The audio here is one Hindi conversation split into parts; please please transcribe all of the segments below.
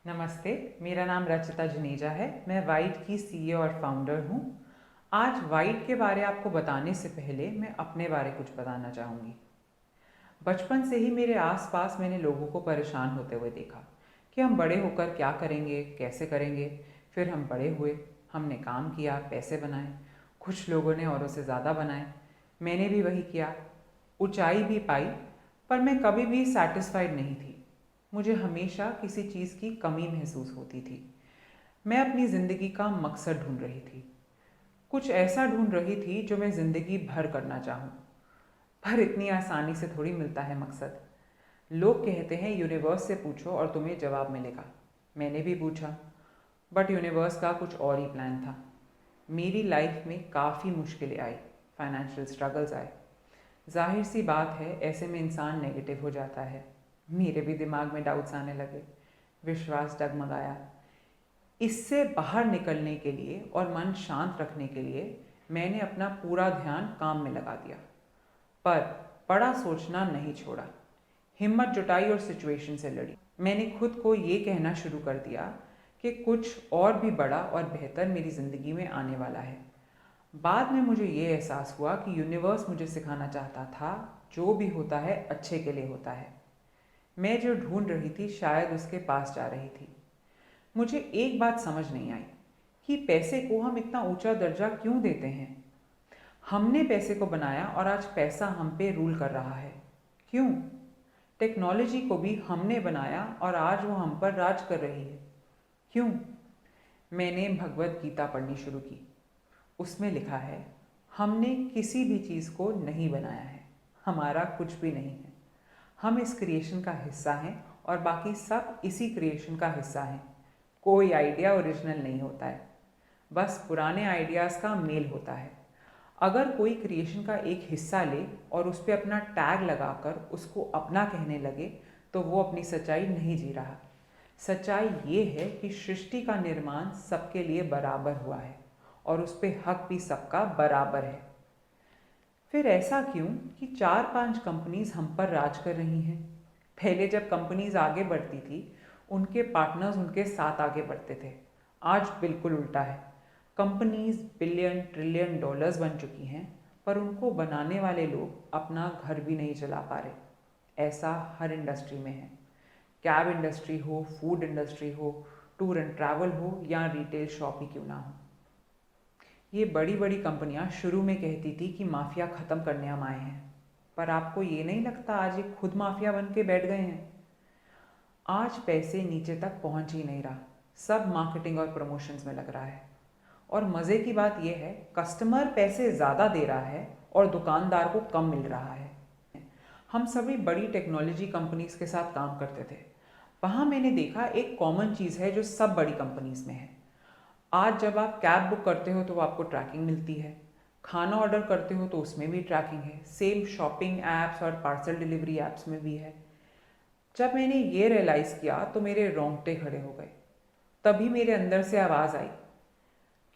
नमस्ते, मेरा नाम रचिता जुनेजा है। मैं वाइट की सीईओ और फाउंडर हूँ। आज वाइट के बारे आपको बताने से पहले मैं अपने बारे कुछ बताना चाहूँगी। बचपन से ही मेरे आसपास मैंने लोगों को परेशान होते हुए देखा कि हम बड़े होकर क्या करेंगे, कैसे करेंगे। फिर हम बड़े हुए, हमने काम किया, पैसे बनाए। कुछ लोगों ने औरों से ज़्यादा बनाए, मैंने भी वही किया, ऊंचाई भी पाई। पर मैं कभी भी सेटिस्फाइड नहीं थी। मुझे हमेशा किसी चीज़ की कमी महसूस होती थी। मैं अपनी ज़िंदगी का मकसद ढूंढ रही थी, कुछ ऐसा ढूंढ रही थी जो मैं ज़िंदगी भर करना चाहूँ। पर इतनी आसानी से थोड़ी मिलता है मकसद। लोग कहते हैं यूनिवर्स से पूछो और तुम्हें जवाब मिलेगा। मैंने भी पूछा, बट यूनिवर्स का कुछ और ही प्लान था। मेरी लाइफ में काफ़ी मुश्किलें आई, फाइनेंशियल स्ट्रगल्स आए। जाहिर सी बात है, ऐसे में इंसान नेगेटिव हो जाता है। मेरे भी दिमाग में डाउट्स आने लगे, विश्वास डगमगाया। इससे बाहर निकलने के लिए और मन शांत रखने के लिए मैंने अपना पूरा ध्यान काम में लगा दिया। पर बड़ा सोचना नहीं छोड़ा, हिम्मत जुटाई और सिचुएशन से लड़ी। मैंने खुद को ये कहना शुरू कर दिया कि कुछ और भी बड़ा और बेहतर मेरी ज़िंदगी में आने वाला है। बाद में मुझे ये एहसास हुआ कि यूनिवर्स मुझे सिखाना चाहता था, जो भी होता है अच्छे के लिए होता है। मैं जो ढूंढ रही थी शायद उसके पास जा रही थी। मुझे एक बात समझ नहीं आई कि पैसे को हम इतना ऊंचा दर्जा क्यों देते हैं। हमने पैसे को बनाया और आज पैसा हम पे रूल कर रहा है। क्यों? टेक्नोलॉजी को भी हमने बनाया और आज वो हम पर राज कर रही है। क्यों? मैंने भगवत गीता पढ़नी शुरू की। उसमें लिखा है, हमने किसी भी चीज़ को नहीं बनाया है, हमारा कुछ भी नहीं है। हम इस क्रिएशन का हिस्सा हैं और बाकी सब इसी क्रिएशन का हिस्सा हैं। कोई आइडिया ओरिजिनल नहीं होता है, बस पुराने आइडियाज़ का मेल होता है। अगर कोई क्रिएशन का एक हिस्सा ले और उस पर अपना टैग लगाकर उसको अपना कहने लगे तो वो अपनी सच्चाई नहीं जी रहा। सच्चाई ये है कि सृष्टि का निर्माण सबके लिए बराबर हुआ है और उस पर हक भी सबका बराबर है। फिर ऐसा क्यों कि 4-5 कंपनीज हम पर राज कर रही हैं? पहले जब कंपनीज आगे बढ़ती थी, उनके पार्टनर्स उनके साथ आगे बढ़ते थे। आज बिल्कुल उल्टा है। कंपनीज बिलियन ट्रिलियन डॉलर्स बन चुकी हैं, पर उनको बनाने वाले लोग अपना घर भी नहीं चला पा रहे। ऐसा हर इंडस्ट्री में है। कैब इंडस्ट्री हो, फूड इंडस्ट्री हो, टूर एंड ट्रैवल हो या रिटेल शॉप ही क्यों ना हो। ये बड़ी बड़ी कंपनियां शुरू में कहती थी कि माफिया ख़त्म करने हम आए हैं, पर आपको ये नहीं लगता आज ये खुद माफिया बन के बैठ गए हैं? आज पैसे नीचे तक पहुंच ही नहीं रहा, सब मार्केटिंग और प्रमोशंस में लग रहा है। और मज़े की बात यह है, कस्टमर पैसे ज़्यादा दे रहा है और दुकानदार को कम मिल रहा है। हम सभी बड़ी टेक्नोलॉजी कंपनीज के साथ काम करते थे। वहाँ मैंने देखा एक कॉमन चीज़ है जो सब बड़ी कंपनीज में है। आज जब आप कैब बुक करते हो तो आपको ट्रैकिंग मिलती है, खाना ऑर्डर करते हो तो उसमें भी ट्रैकिंग है। सेम शॉपिंग ऐप्स और पार्सल डिलीवरी ऐप्स में भी है। जब मैंने ये रियलाइज़ किया तो मेरे रोंगटे खड़े हो गए। तभी मेरे अंदर से आवाज़ आई,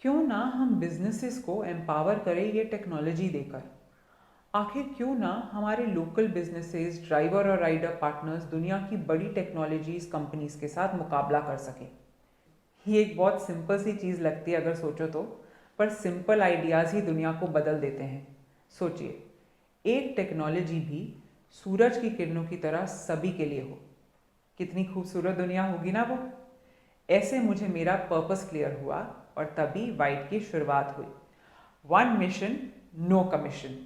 क्यों ना हम बिजनेसेस को एम्पावर करें ये टेक्नोलॉजी देकर। आखिर क्यों ना हमारे लोकल बिजनेसेस, ड्राइवर और राइडर पार्टनर्स दुनिया की बड़ी टेक्नोलॉजीज कंपनीज के साथ मुकाबला कर सकें। ये एक बहुत सिंपल सी चीज़ लगती है अगर सोचो तो, पर सिंपल आइडियाज़ ही दुनिया को बदल देते हैं। सोचिए, एक टेक्नोलॉजी भी सूरज की किरणों की तरह सभी के लिए हो, कितनी खूबसूरत दुनिया होगी ना वो। ऐसे मुझे मेरा पर्पस क्लियर हुआ और तभी वाइट की शुरुआत हुई। One mission, no commission.